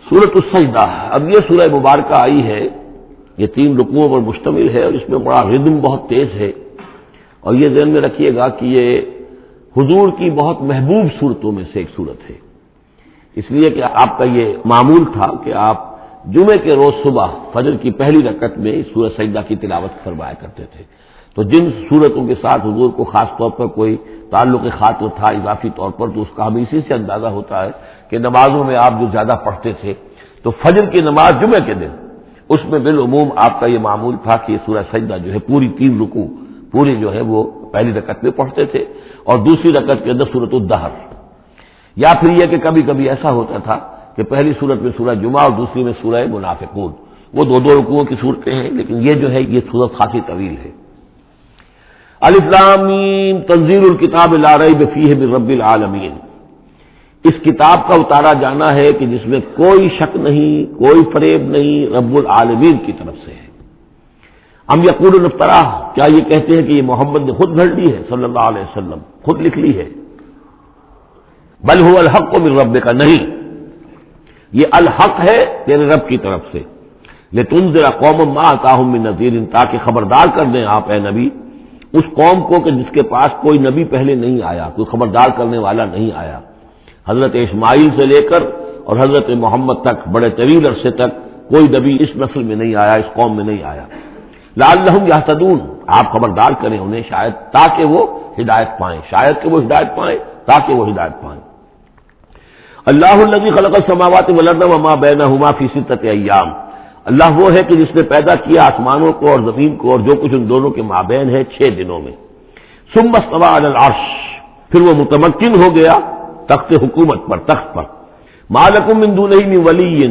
سورۃ السجدہ، اب یہ سورہ مبارکہ آئی ہے، یہ 3 رکوعوں پر مشتمل ہے اور اس میں بڑا ردم بہت تیز ہے، اور یہ ذہن میں رکھیے گا کہ یہ حضور کی بہت محبوب صورتوں میں سے ایک صورت ہے، اس لیے کہ آپ کا یہ معمول تھا کہ آپ جمعے کے روز صبح فجر کی پہلی رکعت میں اس سورہ سجدہ کی تلاوت فرمایا کرتے تھے۔ تو جن صورتوں کے ساتھ حضور کو خاص طور پر کوئی تعلق خاطر تھا اضافی طور پر، تو اس کا ہمیں اسی سے اندازہ ہوتا ہے کہ نمازوں میں آپ جو زیادہ پڑھتے تھے تو فجر کی نماز جمعے کے دن اس میں بالعموم آپ کا یہ معمول تھا کہ یہ سورہ سجدہ جو ہے پوری 3 رکوع پوری جو ہے وہ پہلی رکعت میں پڑھتے تھے، اور دوسری رکعت کے اندر سورۃ الدہر، یا پھر یہ کہ کبھی کبھی ایسا ہوتا تھا کہ پہلی سورت میں سورہ جمعہ اور دوسری میں سورہ منافقون، وہ 2 رکوعوں کی صورتیں ہیں، لیکن یہ جو ہے یہ سورت خاصی طویل ہے۔ الف لام میم تنزیل الکتاب لا ریب فیہ من رب العالمین، اس کتاب کا اتارا جانا ہے کہ جس میں کوئی شک نہیں، کوئی فریب نہیں، رب العالمین کی طرف سے ہے۔ ہم یقولون افترا، کیا یہ کہتے ہیں کہ یہ محمد نے خود گھڑ لی ہے صلی اللہ علیہ وسلم، خود لکھ لی ہے؟ بل هو الحق من ربک، نہیں، یہ الحق ہے تیرے رب کی طرف سے، لتنذر قوما ما اتاهم من نذیر، تاکہ خبردار کر دیں آپ اے نبی اس قوم کو کہ جس کے پاس کوئی نبی پہلے نہیں آیا، کوئی خبردار کرنے والا نہیں آیا۔ حضرت اسماعیل سے لے کر اور حضرت محمد تک بڑے طویل عرصے تک کوئی نبی اس نسل میں نہیں آیا، اس قوم میں نہیں آیا۔ لعلہم یہتدون، آپ خبردار کریں انہیں شاید تاکہ وہ ہدایت پائیں، شاید کہ وہ ہدایت پائیں، تاکہ وہ ہدایت پائیں۔ اللہ الذی خلق السماوات والارض وما بینہما فی 6 ایام، اللہ وہ ہے کہ جس نے پیدا کیا آسمانوں کو اور زمین کو اور جو کچھ ان دونوں کے مابین ہے 6 دنوں میں۔ ثم استوى علی العرش، پھر وہ متمکن ہو گیا تخت حکومت پر، تخت پر۔ ما لکم من دونہ من ولی،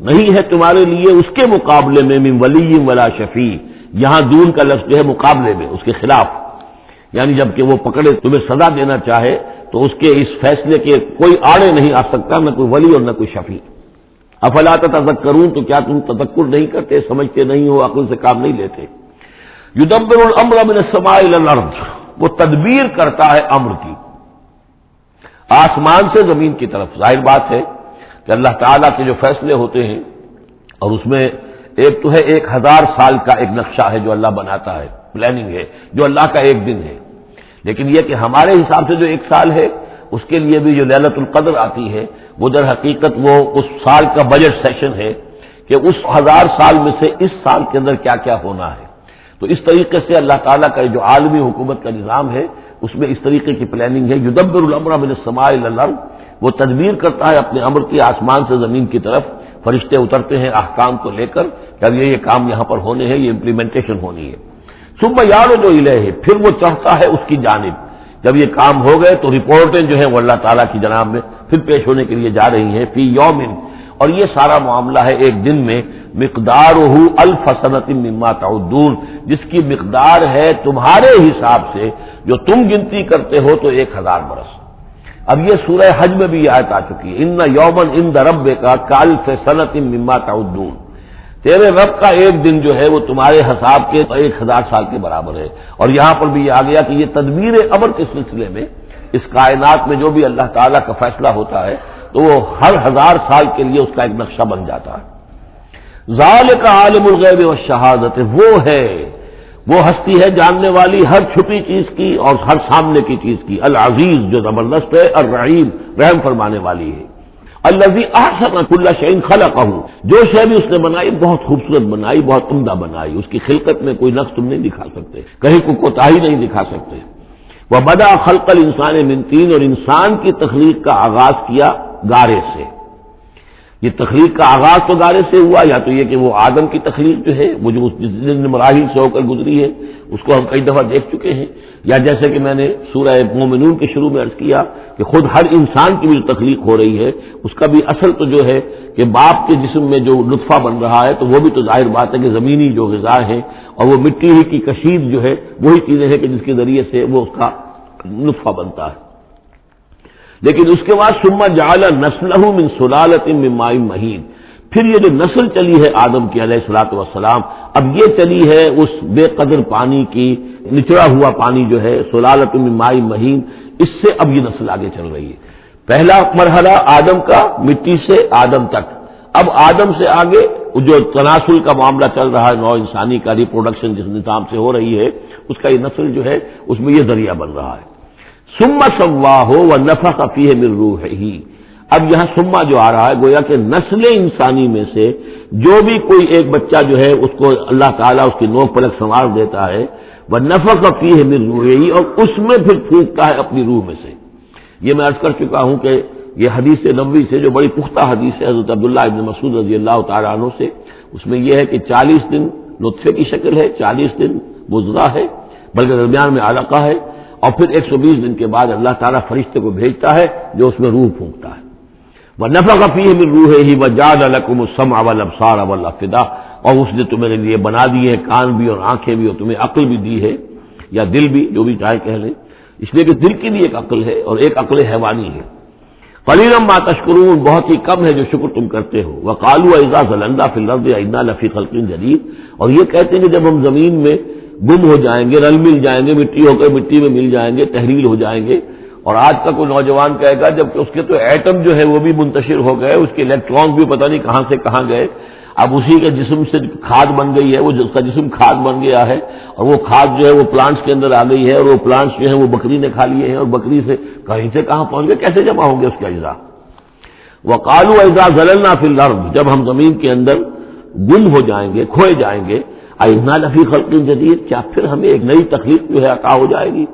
نہیں ہے تمہارے لیے اس کے مقابلے میں من ولی ولا شفیع، یہاں دون کا لفظ جو ہے مقابلے میں، اس کے خلاف، یعنی جب کہ وہ پکڑے تمہیں سزا دینا چاہے تو اس کے اس فیصلے کے کوئی آڑے نہیں آ سکتا، نہ کوئی ولی اور نہ کوئی شفیع۔ افلا تتذکرون، تو کیا تم تذکر نہیں کرتے، سمجھتے نہیں ہو، عقل سے کام نہیں لیتے؟ یدبر الامر من السماء الى الارض، وہ تدبیر کرتا ہے امر کی آسمان سے زمین کی طرف۔ ظاہر بات ہے کہ اللہ تعالیٰ کے جو فیصلے ہوتے ہیں، اور اس میں ایک تو ہے 1000 سال کا ایک نقشہ ہے جو اللہ بناتا ہے، پلاننگ ہے، جو اللہ کا ایک دن ہے، لیکن یہ کہ ہمارے حساب سے جو 1 سال ہے اس کے لیے بھی جو لیلۃ القدر آتی ہے وہ در حقیقت وہ اس سال کا بجٹ سیشن ہے کہ اس 1000 سال میں سے اس سال کے اندر کیا کیا ہونا ہے۔ تو اس طریقے سے اللہ تعالیٰ کا جو عالمی حکومت کا نظام ہے اس میں اس طریقے کی پلاننگ ہے۔ یدبر الامر من السماء الى الارض، وہ تدبیر کرتا ہے اپنے امر کی آسمان سے زمین کی طرف، فرشتے اترتے ہیں احکام کو لے کر کہ اب یہ کام یہاں پر ہونے ہیں، یہ امپلیمنٹیشن ہونی ہے۔ ثم یعرج الیہ، پھر وہ چڑھتا ہے اس کی جانب، جب یہ کام ہو گئے تو رپورٹیں جو ہیں وہ اللہ تعالیٰ کی جناب میں پھر پیش ہونے کے لیے جا رہی ہیں۔ فی یوم، اور یہ سارا معاملہ ہے ایک دن میں، مقدارہ 1000 سنۃ مما تعدون، جس کی مقدار ہے تمہارے حساب سے جو تم گنتی کرتے ہو تو 1000 برس۔ اب یہ سورہ حج میں بھی یہ آیت آ چکی ہے، ان یوما عند ربک کالف سنۃ مما تعدون، تیرے رب کا ایک دن جو ہے وہ تمہارے حساب کے 1000 سال کے برابر ہے۔ اور یہاں پر بھی یہ آ گیا کہ یہ تدبیر امر کے سلسلے میں اس کائنات میں جو بھی اللہ تعالیٰ کا فیصلہ ہوتا ہے تو وہ ہر 1000 سال کے لیے اس کا ایک نقشہ بن جاتا ہے۔ ذالک عالم الغیب والشہادۃ، وہ ہے، وہ ہستی ہے جاننے والی ہر چھپی چیز کی اور ہر سامنے کی چیز کی، العزیز جو زبردست ہے، الرحیم رحم فرمانے والی ہے۔ الذی احسن کل شیء خلقہ، جو شے بھی اس نے بنائی بہت خوبصورت بنائی، بہت عمدہ بنائی، اس کی خلقت میں کوئی نقص تم نہیں دکھا سکتے، کہیں کوئی کوتاہی نہیں دکھا سکتے۔ وبدأ خلق الانسان من طین، اور انسان کی تخلیق کا آغاز کیا گارے سے۔ یہ تخلیق کا آغاز تو گارے سے ہوا، یا تو یہ کہ وہ آدم کی تخلیق جو ہے وہ جو جن مراحل سے ہو کر گزری ہے اس کو ہم کئی دفعہ دیکھ چکے ہیں، یا جیسے کہ میں نے سورہ مومنون کے شروع میں عرض کیا کہ خود ہر انسان کی بھی جو تخلیق ہو رہی ہے اس کا بھی اصل تو جو ہے کہ باپ کے جسم میں جو نطفہ بن رہا ہے تو وہ بھی تو ظاہر بات ہے کہ زمینی جو غذا ہے اور وہ مٹی ہی کی کشید جو ہے وہی چیزیں ہیں کہ جس کے ذریعے سے وہ اس کا نطفہ بنتا ہے۔ لیکن اس کے بعد ثم جعل نسلہ من سلالۃ من ماء مہین، پھر یہ جو نسل چلی ہے آدم کی علیہ الصلوۃ والسلام، اب یہ چلی ہے اس بے قدر پانی کی، نچڑا ہوا پانی جو ہے، سلالۃ من ماء مہین، اس سے اب یہ نسل آگے چل رہی ہے۔ پہلا مرحلہ آدم کا مٹی سے آدم تک، اب آدم سے آگے جو تناسل کا معاملہ چل رہا ہے، نو انسانی کا ریپروڈکشن جس نظام سے ہو رہی ہے، اس کا یہ نسل جو ہے اس میں یہ ذریعہ بن رہا ہے۔ ثم سواہ ونفخ فیہ من روحہ، اب یہاں سما جو آ رہا ہے گویا کہ نسل انسانی میں سے جو بھی کوئی ایک بچہ جو ہے اس کو اللہ تعالیٰ اس کی نوک پلک سنوار دیتا ہے، ونفخ فیہ من روحہ، اور اس میں پھر پھونکتا ہے اپنی روح میں سے۔ یہ میں عرض کر چکا ہوں کہ یہ حدیث نبوی سے جو بڑی پختہ حدیث ہے حضرت عبداللہ ابن مسعود رضی اللہ تعالیٰ عنہ سے، اس میں یہ ہے کہ 40 دن نطفے کی شکل ہے، 40 دن مضغہ ہے، بلکہ درمیان میں علقہ ہے، اور پھر 120 دن کے بعد اللہ تعالیٰ فرشتے کو بھیجتا ہے جو اس میں روح پھونکتا ہے۔ وَنَفَخَ فِيهِ مِن رُوحِهِ وَجَعَلَ لَكُمُ السَّمْعَ وَالْأَبْصَارَ وَالْأَفْئِدَةَ، اور اس نے تمہارے لیے بنا دیے ہیں کان بھی اور آنکھیں بھی، اور تمہیں عقل بھی دی ہے، یا دل بھی، جو بھی چاہے کہہ لیں، اس لیے کہ دل کی بھی ایک عقل ہے اور ایک عقل حیوانی ہے۔ قَلِيلًا مَا تَشْكُرُونَ، بہت ہی کم ہے جو شکر تم کرتے ہو۔ وَقَالُوا أَإِذَا ضَلَلْنَا فِي الْأَرْضِ أَإِنَّا لَفِي خَلْقٍ جَدِيدٍ، اور یہ کہتے ہیں کہ جب ہم زمین میں گم ہو جائیں گے، رل مل جائیں گے، مٹی ہو کر مٹی میں مل جائیں گے، تحلیل ہو جائیں گے۔ اور آج کا کوئی نوجوان کہے گا جب کہ اس کے تو ایٹم جو ہے وہ بھی منتشر ہو گئے، اس کے الیکٹرانز بھی پتہ نہیں کہاں سے کہاں گئے، اب اسی کے جسم سے کھاد بن گئی ہے، وہ اس کا جسم کھاد بن گیا ہے، اور وہ کھاد جو ہے وہ پلانٹس کے اندر آ گئی ہے، اور وہ پلانٹس جو ہیں وہ بکری نے کھا لیے ہیں، اور بکری سے کہیں سے کہاں پہنچ گئے، کیسے جمع ہوں گے اس کے اجزاء۔ وَقَالُوا إِذَا ضَلَلْنَا فِي الْأَرْضِ، جب ہم زمین کے اندر گم ہو جائیں گے، کھوئے جائیں گے، أَإِنَّا لَفِي خَلْقٍ جَدِيدٍ، کیا پھر ہمیں ایک نئی تخلیق جو ہے عطا ہو جائے گی۔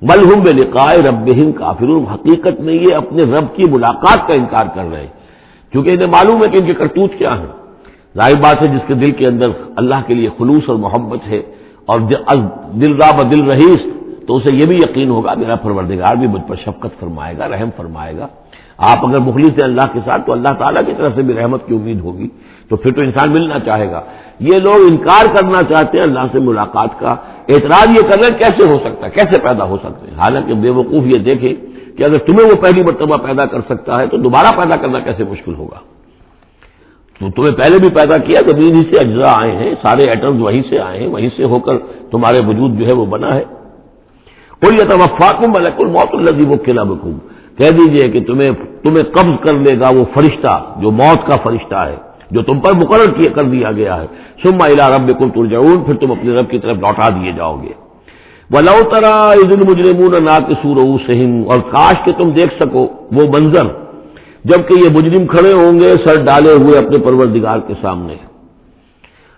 بل ہم بلقاء ربہم کافرون، حقیقت میں یہ اپنے رب کی ملاقات کا انکار کر رہے ہیں، کیونکہ انہیں معلوم ہے کہ ان کے کرتوت کیا ہیں۔ ظاہر بات ہے جس کے دل کے اندر اللہ کے لیے خلوص اور محبت ہے، اور دل را بدل رہیس، تو اسے یہ بھی یقین ہوگا میرا پروردگار بھی مجھ پر شفقت فرمائے گا، رحم فرمائے گا۔ آپ اگر مخلص ہیں اللہ کے ساتھ تو اللہ تعالیٰ کی طرف سے بھی رحمت کی امید ہوگی، تو پھر تو انسان ملنا چاہے گا۔ یہ لوگ انکار کرنا چاہتے ہیں اللہ سے ملاقات کا، اعتراض یہ کر رہے ہیں کیسے ہو سکتا ہے، کیسے پیدا ہو سکتے ہیں، حالانکہ بے وقوف یہ دیکھیں کہ اگر تمہیں وہ پہلی مرتبہ پیدا کر سکتا ہے تو دوبارہ پیدا کرنا کیسے مشکل ہوگا۔ تو تمہیں پہلے بھی پیدا کیا، زمین ہی سے اجزاء آئے ہیں، سارے ایٹمز وہیں سے آئے ہیں، وہیں سے ہو کر تمہارے وجود جو ہے وہ بنا ہے۔ قُلْ يَتَوَفَّاكُم مَلَكُ الْمَوْتِ الَّذِي وُكِّلَ بِكُم، کہہ دیجئے کہ تمہیں قبض کر لے گا وہ فرشتہ جو موت کا فرشتہ ہے، جو تم پر مقرر کر دیا گیا ہے۔ ثم إِلَىٰ رَبِّكُمْ تُرْجَعُونَ، پھر تم اپنے رب کی طرف لوٹا دیے جاؤ گے۔ وَلَوْ تَرَىٰ إِذِ الْمُجْرِمُونَ نَاكِسُو رُءُوسِهِمْ، اور کاش کہ تم دیکھ سکو وہ منظر جبکہ یہ مجرم کھڑے ہوں گے سر ڈالے ہوئے اپنے پروردگار کے سامنے۔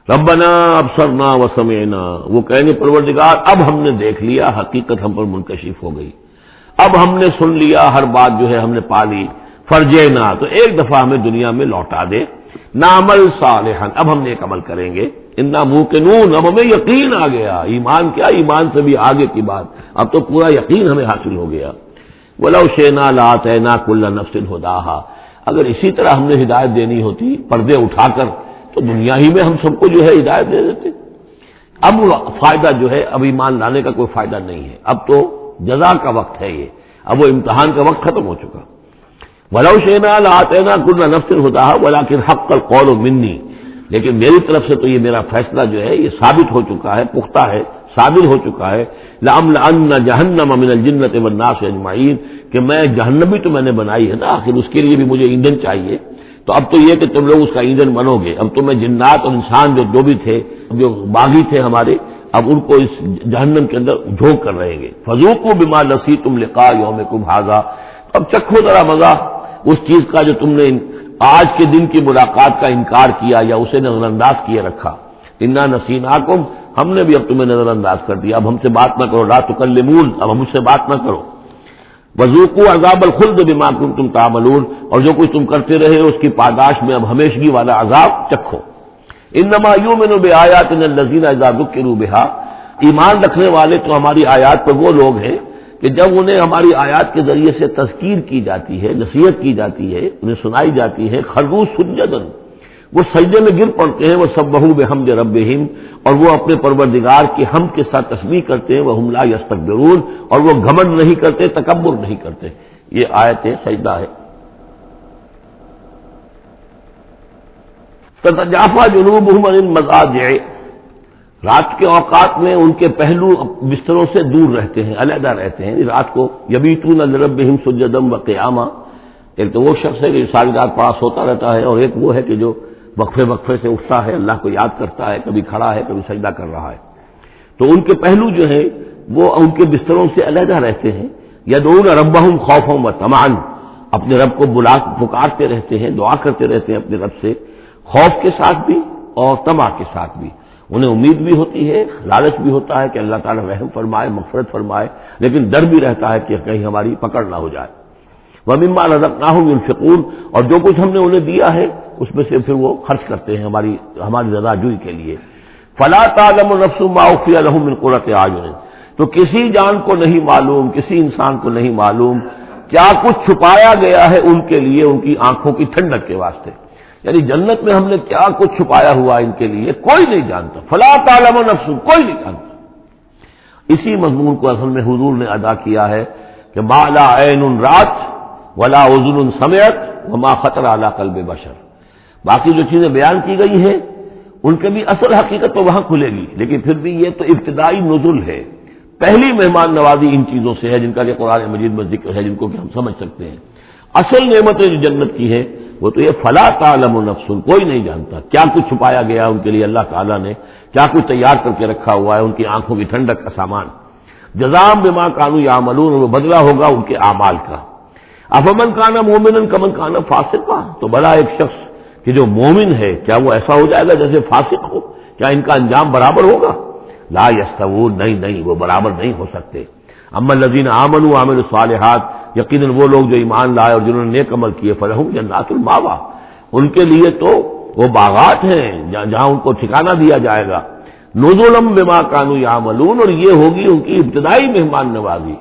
ربنا ابصرنا وسمعنا، وہ کہیں گے پروردگار اب ہم نے دیکھ لیا، حقیقت ہم پر منکشف ہو گئی، اب ہم نے سن لیا، ہر بات جو ہے ہم نے پا لی، فرجینا، تو ایک دفعہ ہمیں دنیا میں لوٹا دے، نعمل صالحا، اب ہم نیک عمل کریں گے، انا موقنون، اب ہمیں یقین آ گیا، ایمان کیا، ایمان سے بھی آگے کی بات، اب تو پورا یقین ہمیں حاصل ہو گیا۔ وَلَوْ شِئْنَا لَآتَيْنَا كُلَّ نَفْسٍ هُدَاهَا، اگر اسی طرح ہم نے ہدایت دینی ہوتی پردے اٹھا کر تو دنیا ہی میں ہم سب کو جو ہے ہدایت دے دیتے۔ اب فائدہ جو ہے اب ایمان لانے کا کوئی فائدہ نہیں ہے، اب تو جزا کا وقت ہے، یہ اب وہ امتحان کا وقت ختم ہو چکا۔ وَلَوْ شِئْنَا لَآتَيْنَا كُلَّ نَفْسٍ هُدَاهَا وَلَٰكِنْ حَقَّ الْقَوْلُ مِنِّي، لیکن میری طرف سے تو یہ میرا فیصلہ جو ہے یہ ثابت ہو چکا ہے، پختہ ہے، صابر ہو چکا ہے، لَأَمْلَأَنَّ جَهَنَّمَ مِنَ الْجِنَّةِ وَالنَّاسِ أَجْمَعِينَ، کہ میں جہنم بھی تو میں نے بنائی ہے نا، آخر اس کے لیے بھی مجھے ایندھن چاہیے، تو اب تو یہ کہ تم لوگ اس کا ایندھن بنو گے، اب تو میں جنات اور انسان جو بھی تھے، جو باغی تھے ہمارے، اب ان کو اس جہنم کے اندر جھونک کر رہیں گے۔ فَذُوقُوا بِمَا نَسِيتُمْ لِقَاءَ يَوْمِكُمْ هَٰذَا، اب چکھو ذرا مزہ اس چیز کا جو تم نے آج کے دن کی ملاقات کا انکار کیا یا اسے نظر انداز کیے رکھا۔ انا نسیناکم، ہم نے بھی اب تمہیں نظر انداز کر دیا، اب ہم سے بات نہ کرو، لا تکلمون، اب ہم سے بات نہ کرو۔ وذوقوا عذاب الخلد بما کنتم تعملون، اور جو کچھ تم کرتے رہے اس کی پاداش میں اب ہمیشگی والا عذاب چکھو۔ انما یؤمن بآیاتنا الذین اذا ذکروا بها، ایمان رکھنے والے تو ہماری آیات پر وہ لوگ ہیں کہ جب انہیں ہماری آیات کے ذریعے سے تذکیر کی جاتی ہے، نصیحت کی جاتی ہے، انہیں سنائی جاتی ہے، خروا سجدا، وہ سجدے میں گر پڑتے ہیں، وہ سبحوا بحمد ربہم، اور وہ اپنے پروردگار کی حمد کے ساتھ تسبیح کرتے ہیں، وہم لا یستکبرون، اور وہ گھمنڈ نہیں کرتے، تکبر نہیں کرتے۔ یہ آیت سجدہ ہے۔ تتجافی جنوبہم عن المضاجع، رات کے اوقات میں ان کے پہلو بستروں سے دور رہتے ہیں، علیحدہ رہتے ہیں، رات کو یبیتون لربہم سجدا وقیاما، ایک تو وہ شخص ہے کہ جو ساری رات پڑا سوتا رہتا ہے، اور ایک وہ ہے کہ جو وقفے وقفے سے اٹھتا ہے، اللہ کو یاد کرتا ہے، کبھی کھڑا ہے کبھی سجدہ کر رہا ہے۔ تو ان کے پہلو جو ہیں وہ ان کے بستروں سے علیحدہ رہتے ہیں، یدعون ربہم خوفا وطمعا، اپنے رب کو پکارتے رہتے ہیں، دعا کرتے رہتے ہیں اپنے رب سے، خوف کے ساتھ بھی اور طمع کے ساتھ بھی۔ انہیں امید بھی ہوتی ہے، لالچ بھی ہوتا ہے کہ اللہ تعالیٰ رحم فرمائے، مغفرت فرمائے، لیکن ڈر بھی رہتا ہے کہ کہیں ہماری پکڑ نہ ہو جائے۔ وَمِمَّا رَزَقْنَاهُمْ يُنْفِقُونَ، اور جو کچھ ہم نے انہیں دیا ہے اس میں سے پھر وہ خرچ کرتے ہیں ہماری رضا جوئی کے لیے۔ فَلَا تَعْلَمُ نَفْسٌ مَّا أُخْفِيَ لَهُم مِّن قُرَّةِ أَعْيُنٍ، تو کسی جان کو نہیں معلوم، کسی انسان کو نہیں معلوم کیا کچھ چھپایا گیا ہے ان کے لیے ان کی آنکھوں کی ٹھنڈک کے واسطے، یعنی جنت میں ہم نے کیا کچھ چھپایا ہوا ان کے لیے کوئی نہیں جانتا۔ فَلَا تَعْلَمُ نَفْسٌ، کوئی نہیں جانتا۔ اسی مضمون کو اصل میں حضور نے ادا کیا ہے کہ مَا لَا عَيْنٌ رَأَتْ وَلَا أُذُنٌ سَمِعَتْ وَمَا خَطَرَ عَلَىٰ قَلْبِ بَشَرٍ، باقی جو چیزیں بیان کی گئی ہیں ان کے بھی اصل حقیقت تو وہاں کھلے گی، لیکن پھر بھی یہ تو ابتدائی نزول ہے، پہلی مہمان نوازی ان چیزوں سے ہے جن کا کہ قرآن مجید میں ذکر ہے، جن کو کہ ہم سمجھ سکتے ہیں۔ اصل نعمتیں جو جنت کی ہے وہ تو یہ فلا تعلم نفس، کوئی نہیں جانتا کیا کچھ چھپایا گیا ان کے لیے اللہ تعالیٰ نے، کیا کچھ تیار کر کے رکھا ہوا ہے ان کی آنکھوں کی ٹھنڈک کا سامان۔ جزاء بما كانوا يعملون، وہ بدلہ ہوگا ان کے اعمال کا۔ افمن کان مومنا کمن کان فاسقا، تو بڑا ایک شخص کہ جو مومن ہے کیا وہ ایسا ہو جائے گا جیسے فاسق ہو؟ کیا ان کا انجام برابر ہوگا؟ لا یستوون، نہیں وہ برابر نہیں ہو سکتے۔ اما الذین آمنوا وعملوا الصالحات، یقیناً وہ لوگ جو ایمان لائے اور جنہوں نے نیک عمل کیے، فلہم جنات المأویٰ، ان کے لیے تو وہ باغات ہیں جہاں ان کو ٹھکانہ دیا جائے گا۔ نزلا بما كانوا يعملون، اور یہ ہوگی ان کی ابتدائی مہمان نوازی۔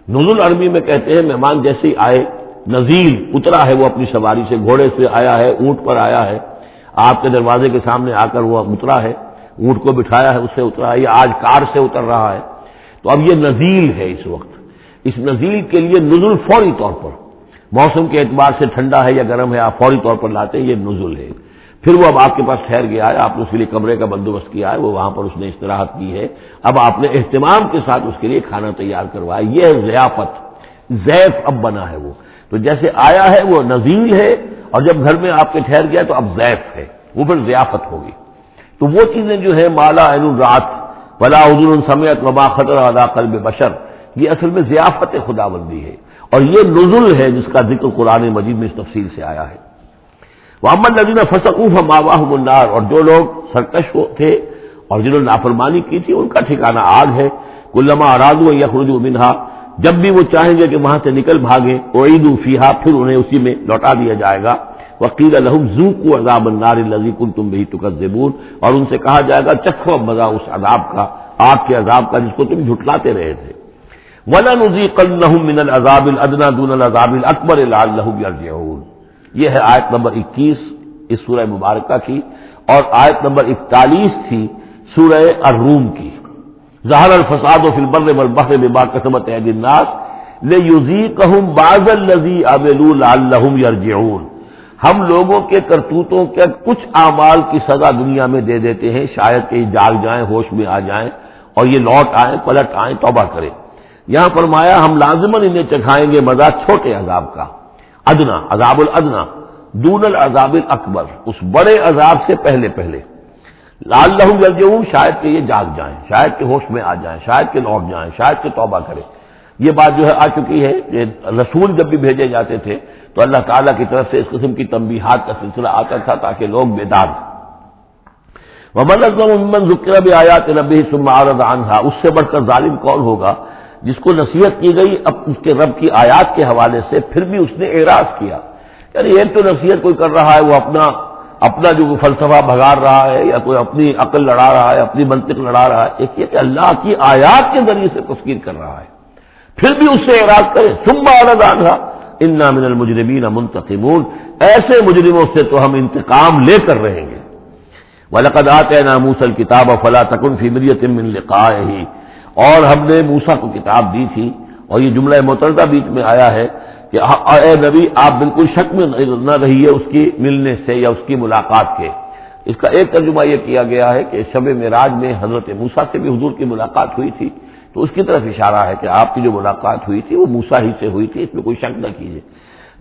نزول عربی میں کہتے ہیں مہمان جیسے ہی آئے، نزیل اترا ہے وہ اپنی سواری سے، گھوڑے سے آیا ہے، اونٹ پر آیا ہے، آپ کے دروازے کے سامنے آ کر وہ اترا ہے، اونٹ کو بٹھایا ہے اس سے اترا ہے، یا آج کار سے اتر رہا ہے۔ تو اب یہ نزیل ہے اس وقت، اس نزیل کے لیے نزول فوری طور پر، موسم کے اعتبار سے ٹھنڈا ہے یا گرم ہے آپ فوری طور پر لاتے ہیں، یہ نزول ہے۔ پھر وہ اب آپ کے پاس ٹھہر گیا ہے، آپ نے اس کے لیے کمرے کا بندوبست کیا ہے، وہ وہاں پر اس نے استراحت کی ہے، اب آپ نے اہتمام کے ساتھ اس کے لیے کھانا تیار کروایا، یہ ہے ضیافت، ضیف اب بنا ہے وہ، تو جیسے آیا ہے وہ نزیل ہے، اور جب گھر میں آپ کے ٹھہر گیا تو اب ضیف ہے، وہ پھر ضیافت ہوگی۔ تو وہ چیزیں جو ہے مالا عین رات ولا اذن سمعت وما خطر علی قلب بشر، یہ اصل میں ضیافت خداوندی ہے، اور یہ نزول ہے جس کا ذکر قرآن مجید میں اس تفصیل سے آیا ہے۔ وَأَمَّا الَّذِينَ فَسَقُوا فَمَأْوَاهُمُ النَّارُ، اور جو لوگ سرکش تھے اور جنہوں نے نافرمانی کی تھی ان کا ٹھکانہ آگ ہے۔ كُلَّمَا أَرَادُوا أَن يَخْرُجُوا مِنْهَا، جب بھی وہ چاہیں گے کہ وہاں سے نکل بھاگیں، أُعِيدُوا فِيهَا، پھر انہیں اسی میں لوٹا دیا جائے گا۔ وَقِيلَ لَهُمْ ذُوقُوا عَذَابَ النَّارِ الَّذِي كُنتُمْ بِهِ تُكَذِّبُونَ، اور ان سے کہا جائے گا چکھو اب مزہ اس عذاب کا، آگ کے عذاب کا جس کو تم جھٹلاتے رہے تھے۔ وَلَنُذِيقَنَّهُم مِّنَ الْعَذَابِ الْأَدْنَىٰ دُونَ الْعَذَابِ الْأَكْبَرِ لَعَلَّهُمْ يَرْجِعُونَ، یہ ہے آیت نمبر 21 اس سورہ مبارکہ کی، اور آیت نمبر 41 تھی سورہ الروم کی۔ ظہر الفساد فی البر والبحر بما کسبت ایدی الناس لیذیقہم بعض الذی عملوا لعلہم یرجعون، ہم لوگوں کے کرتوتوں کے کچھ اعمال کی سزا دنیا میں دے دیتے ہیں، شاید کہ جاگ جائیں، ہوش میں آ جائیں اور یہ لوٹ آئیں، پلٹ آئیں، توبہ کریں۔ یہاں فرمایا ہم لازماً انہیں چکھائیں گے مزہ چھوٹے عذاب کا، ادنا، عذاب الادنا، دون العذاب الاکبر، اس بڑے عذاب سے پہلے لعلہم یرجعون، شاید کہ یہ جاگ جائیں، شاید کہ ہوش میں آ جائیں، شاید کہ لوٹ جائیں، شاید کہ توبہ کریں۔ یہ بات جو ہے آ چکی ہے کہ رسول جب بھی بھیجے جاتے تھے تو اللہ تعالیٰ کی طرف سے اس قسم کی تنبیہات کا سلسلہ آتا تھا تاکہ لوگ بیدار ہوں۔ وَمَنْ أَظْلَمُ مِمَّنْ ذُكِّرَ بِآيَاتِ رَبِّهِ ثُمَّ أَعْرَضَ عَنْهَا، اس سے بڑھ کر ظالم کون ہوگا جس کو نصیحت کی گئی اب اس کے رب کی آیات کے حوالے سے پھر بھی اس نے اعراض کیا۔ یعنی ایک تو نصیحت کوئی کر رہا ہے وہ اپنا جو فلسفہ بھگار رہا ہے یا کوئی اپنی عقل لڑا رہا ہے، اپنی منطق لڑا رہا ہے، ایک یہ کہ اللہ کی آیات کے ذریعے سے تذکیر کر رہا ہے، پھر بھی اس سے اعراض کرے۔ ثم أعرض عنها انا من المجرمین منتقمون، ایسے مجرموں سے تو ہم انتقام لے کر رہیں گے۔ وَلَقَدْ آتَيْنَا مُوسَى الْكِتَابَ فَلَا تَكُنْ فِي مِرْيَةٍ مِّن لِقَائِهِ، اور ہم نے موسیٰ کو کتاب دی تھی، اور یہ جملہ معترضہ بیچ میں آیا ہے کہ اے نبی آپ بالکل شک میں نہ رہیے اس کی ملنے سے یا اس کی ملاقات کے۔ اس کا ایک ترجمہ یہ کیا گیا ہے کہ شب معراج میں حضرت موسیٰ سے بھی حضور کی ملاقات ہوئی تھی، تو اس کی طرف اشارہ ہے کہ آپ کی جو ملاقات ہوئی تھی وہ موسیٰ ہی سے ہوئی تھی، اس میں کوئی شک نہ کیجیے۔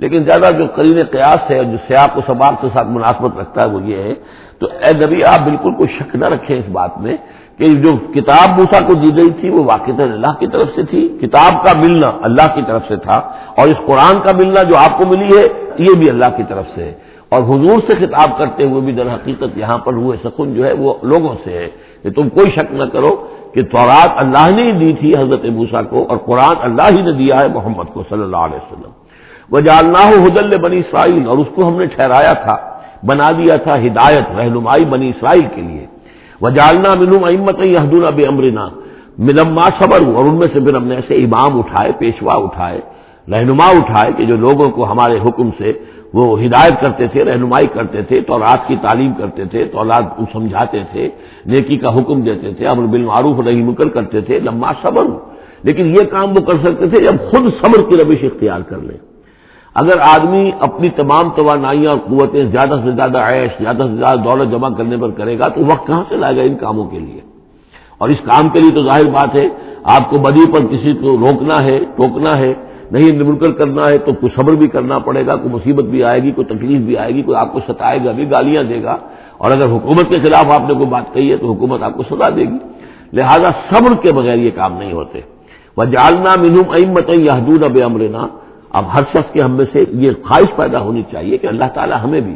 لیکن زیادہ جو قرین قیاس ہے جو سیاق و سباق کے ساتھ مناسبت رکھتا ہے وہ یہ ہے، تو اے نبی آپ بالکل کوئی شک نہ رکھیں اس بات میں کہ جو کتاب موسیٰ کو دی گئی تھی وہ واقعتاً اللہ کی طرف سے تھی، کتاب کا ملنا اللہ کی طرف سے تھا، اور اس قرآن کا ملنا جو آپ کو ملی ہے یہ بھی اللہ کی طرف سے ہے، اور حضور سے خطاب کرتے ہوئے بھی در حقیقت یہاں پر روح سکون جو ہے وہ لوگوں سے ہے کہ تم کوئی شک نہ کرو کہ تورات اللہ نے ہی دی تھی حضرت موسیٰ کو، اور قرآن اللہ ہی نے دیا ہے محمد کو صلی اللہ علیہ وسلم۔ وَجَعَلْنَاهُ هُدًى لِّبَنِي اسرائیل، اور اس کو ہم نے ٹھہرایا تھا، بنا دیا تھا ہدایت، رہنمائی بنی اسرائیل کے لیے۔ وَجَعَلْنَا مِنْهُمْ أَئِمَّةً يَهْدُونَ بِأَمْرِنَا لَمَّا صَبَرُوا، اور ان میں سے پھر ہم نے ایسے امام اٹھائے، پیشوا اٹھائے، رہنما اٹھائے کہ جو لوگوں کو ہمارے حکم سے وہ ہدایت کرتے تھے، رہنمائی کرتے تھے، تورات کی تعلیم کرتے تھے، تورات کو سمجھاتے تھے، نیکی کا حکم دیتے تھے، امر بالمعروف و نہی منکر کرتے تھے، لما صبروا، لیکن یہ کام وہ کر سکتے تھے جب خود صبر کی روش اختیار کر لیں۔ اگر آدمی اپنی تمام توانائیاں اور قوتیں زیادہ سے زیادہ عیش، زیادہ سے زیادہ دولت جمع کرنے پر کرے گا تو وقت کہاں سے لائے گا ان کاموں کے لیے؟ اور اس کام کے لیے تو ظاہر بات ہے آپ کو بدی پر کسی کو روکنا ہے، ٹوکنا ہے، نہیں منکر کرنا ہے تو کوئی صبر بھی کرنا پڑے گا، کوئی مصیبت بھی آئے گی، کوئی تکلیف بھی آئے گی، کوئی آپ کو ستائے گا بھی، گالیاں دے گا، اور اگر حکومت کے خلاف آپ نے کوئی بات کہی ہے تو حکومت آپ کو سزا دے گی، لہذا صبر کے بغیر یہ کام نہیں ہوتے۔ وَجَعَلْنَا مِنْهُمْ أَئِمَّةً يَهْدُونَ بِأَمْرِنَا، اب ہر شخص کے ہم میں سے یہ خواہش پیدا ہونی چاہیے کہ اللہ تعالیٰ ہمیں بھی،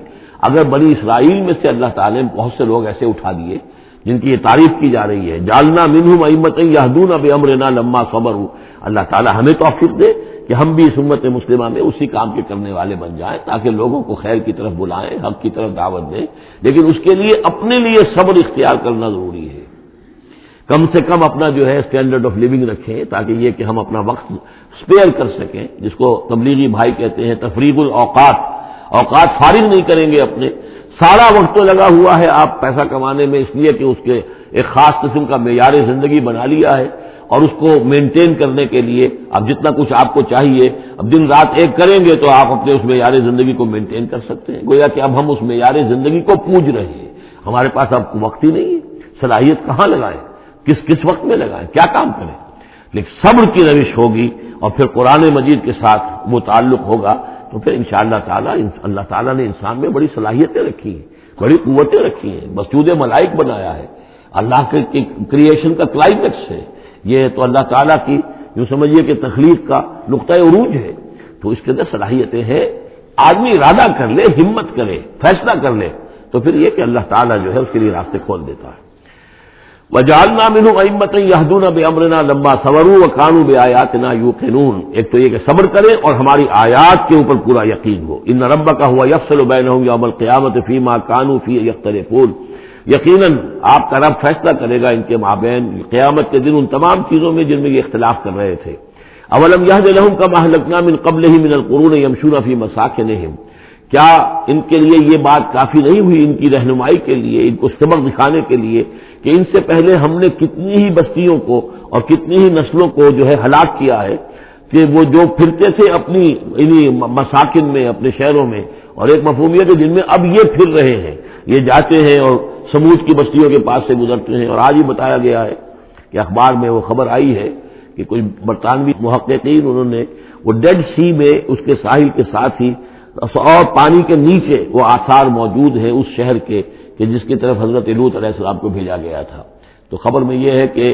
اگر بنی اسرائیل میں سے اللہ تعالیٰ نے بہت سے لوگ ایسے اٹھا دیے جن کی یہ تعریف کی جا رہی ہے، جعلنا منہم ائمۃ یہدون بامرنا لما صبروا، اللہ تعالیٰ ہمیں توفیق دے کہ ہم بھی اس امت مسلمہ میں اسی کام کے کرنے والے بن جائیں، تاکہ لوگوں کو خیر کی طرف بلائیں، حق کی طرف دعوت دیں، لیکن اس کے لیے اپنے لیے صبر اختیار کرنا ضروری ہے، کم سے کم اپنا جو ہے اسٹینڈرڈ آف لیونگ رکھیں، تاکہ یہ کہ ہم اپنا وقت اسپیئر کر سکیں، جس کو تبلیغی بھائی کہتے ہیں تفریغ الاوقات، اوقات فارغ نہیں کریں گے اپنے، سارا وقت تو لگا ہوا ہے آپ پیسہ کمانے میں، اس لیے کہ اس کے ایک خاص قسم کا معیار زندگی بنا لیا ہے، اور اس کو مینٹین کرنے کے لیے اب جتنا کچھ آپ کو چاہیے، اب دن رات ایک کریں گے تو آپ اپنے اس معیار زندگی کو مینٹین کر سکتے ہیں، گویا کہ اب ہم اس معیار زندگی کو پوج رہے ہیں، ہمارے پاس اب وقت ہی نہیں ہے، صلاحیت کہاں لگائیں، کس وقت میں لگائیں، کیا کام کریں، لیکن صبر کی روش ہوگی اور پھر قرآن مجید کے ساتھ وہ تعلق ہوگا تو پھر انشاءاللہ تعالیٰ اللہ تعالیٰ نے انسان میں بڑی صلاحیتیں رکھی ہیں، بڑی قوتیں رکھی ہیں، مسجود ملائک بنایا ہے، اللہ کے کریشن کا کلائمیکس ہے یہ، تو اللہ تعالیٰ کی یوں سمجھیے کہ تخلیق کا نقطۂ عروج ہے، تو اس کے اندر صلاحیتیں ہیں، آدمی ارادہ کر لے، ہمت کرے، فیصلہ کر لے تو پھر یہ کہ اللہ تعالیٰ جو ہے اس کے لیے راستے کھول دیتا ہے۔ وَجَعَلْنَا مِنْهُمْ أَئِمَّةً يَهْدُونَ بِأَمْرِنَا لَمَّا صَبَرُوا وَكَانُوا بِآيَاتِنَا يُوقِنُونَ، ایک تو یہ کہ صبر کریں اور ہماری آیات کے اوپر پورا یقین ہو، إِنَّ رَبَّكَ هُوَ يَفْصِلُ بَيْنَهُمْ يَوْمَ الْقِيَامَةِ فِيمَا كَانُوا فِيهِ يَخْتَلِفُونَ، یقیناً آپ کا رب فیصلہ کرے گا ان کے مابین قیامت کے دن ان تمام چیزوں میں جن میں یہ اختلاف کر رہے تھے۔ اولم یہد لہم کما اہلکنا من قبلہم من القرون یمشون فی مساکنہم، کیا ان کے لیے یہ بات کافی نہیں ہوئی ان کی رہنمائی کے لیے، ان کو سبق دکھانے کے لیے کہ ان سے پہلے ہم نے کتنی ہی بستیوں کو اور کتنی ہی نسلوں کو جو ہے ہلاک کیا ہے، کہ وہ جو پھرتے تھے اپنی انہی مساکن میں، اپنے شہروں میں، اور ایک مفہوم یہ کہ جن میں اب یہ پھر رہے ہیں، یہ جاتے ہیں اور سمود کی بستیوں کے پاس سے گزرتے ہیں، اور آج ہی بتایا گیا ہے کہ اخبار میں وہ خبر آئی ہے کہ کچھ برطانوی محققین انہوں نے وہ ڈیڈ سی میں اس کے ساحل کے ساتھ ہی اور پانی کے نیچے وہ آثار موجود ہیں اس شہر کے کہ جس کی طرف حضرت لوط علیہ السلام کو بھیجا گیا تھا، تو خبر میں یہ ہے کہ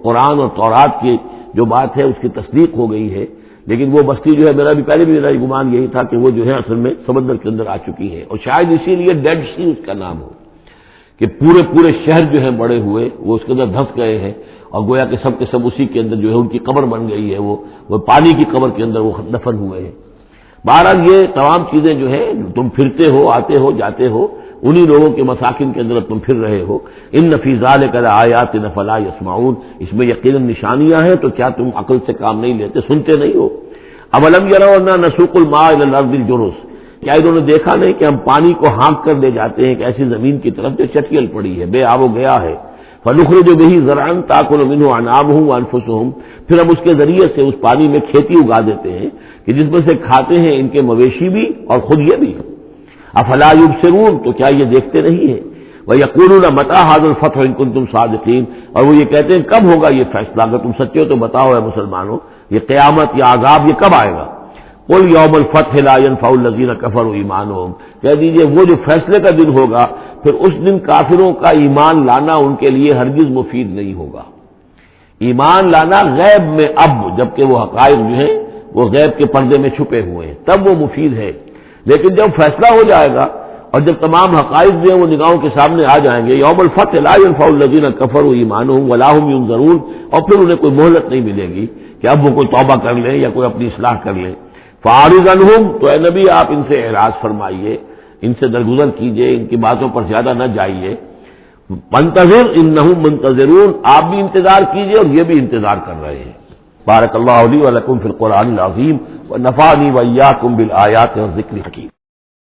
قرآن اور تورات کی جو بات ہے اس کی تصدیق ہو گئی ہے، لیکن وہ بستی جو ہے میرا گمان یہی تھا کہ وہ جو ہے اصل میں سمندر کے اندر آ چکی ہے، اور شاید اسی لیے ڈیڈ سی اس کا نام ہو کہ پورے شہر جو ہیں بڑے ہوئے وہ اس کے اندر دھس گئے ہیں، اور گویا کہ سب کے سب اسی کے اندر جو ہے ان کی قبر بن گئی ہے، وہ پانی کی قبر کے اندر وہ دفن ہوئے ہیں۔ بہرحال یہ تمام چیزیں جو ہے تم پھرتے ہو، آتے ہو، جاتے ہو، انہی لوگوں کے مساکن کے اندر تم پھر رہے ہو، ان فی ذلک لآیات فلا یسمعون، اس میں یقیناً نشانیاں ہیں تو کیا تم عقل سے کام نہیں لیتے، سنتے نہیں ہو؟ اولم یروا انا نسوق الماء الى الارض الجرز، کیا انہوں نے دیکھا نہیں کہ ہم پانی کو ہانک کر لے جاتے ہیں ایک ایسی زمین کی طرف جو چٹیل پڑی ہے، بے آب و گیا ہے، فنخرج به زرعا تاکل منه انعامهم وانفسهم، پھر ہم اس کے ذریعے سے اس پانی میں کھیتی اگا دیتے ہیں کہ جس میں سے کھاتے ہیں ان کے مویشی بھی اور خود یہ بھی، افلا یبصرون، تو کیا یہ دیکھتے نہیں ہیں؟ وَيَقُولُونَ مَتَىٰ هَٰذَا الْفَتْحُ إِن كُنتُمْ صَادِقِينَ، اور وہ یہ کہتے ہیں کب ہوگا یہ فیصلہ، اگر تم سچے ہو تو بتاؤ اے مسلمانوں، یہ قیامت یا عذاب یہ کب آئے گا؟ قل یوم الفتح لا ينفع الذین کفروا ایمانہم، کہہ دیجئے وہ جو فیصلے کا دن ہوگا پھر اس دن کافروں کا ایمان لانا ان کے لیے ہرگز مفید نہیں ہوگا۔ ایمان لانا غیب میں اب، جبکہ وہ حقائق جو ہیں وہ غیب کے پردے میں چھپے ہوئے ہیں، تب وہ مفید ہے، لیکن جب فیصلہ ہو جائے گا اور جب تمام حقائق جو ہیں وہ نگاہوں کے سامنے آ جائیں گے، یوم الفتح لا ينفع الذین کفروا ایمانہم ولا هم ينظرون، اور پھر انہیں کوئی مہلت نہیں ملے گی کہ اب وہ کوئی توبہ کر لیں یا کوئی اپنی اصلاح کر لیں۔ فاعرض عنہم، تو اے نبی آپ ان سے اعراض فرمائیے، ان سے درگزر کیجئے، ان کی باتوں پر زیادہ نہ جائیے۔ منتظر انہم منتظرون، آپ بھی انتظار کیجئے اور یہ بھی انتظار کر رہے ہیں۔ بارک اللہ لی و لکم فی القرآن العظیم ونفعنی وإیاکم بالآیات والذکر الحکیم۔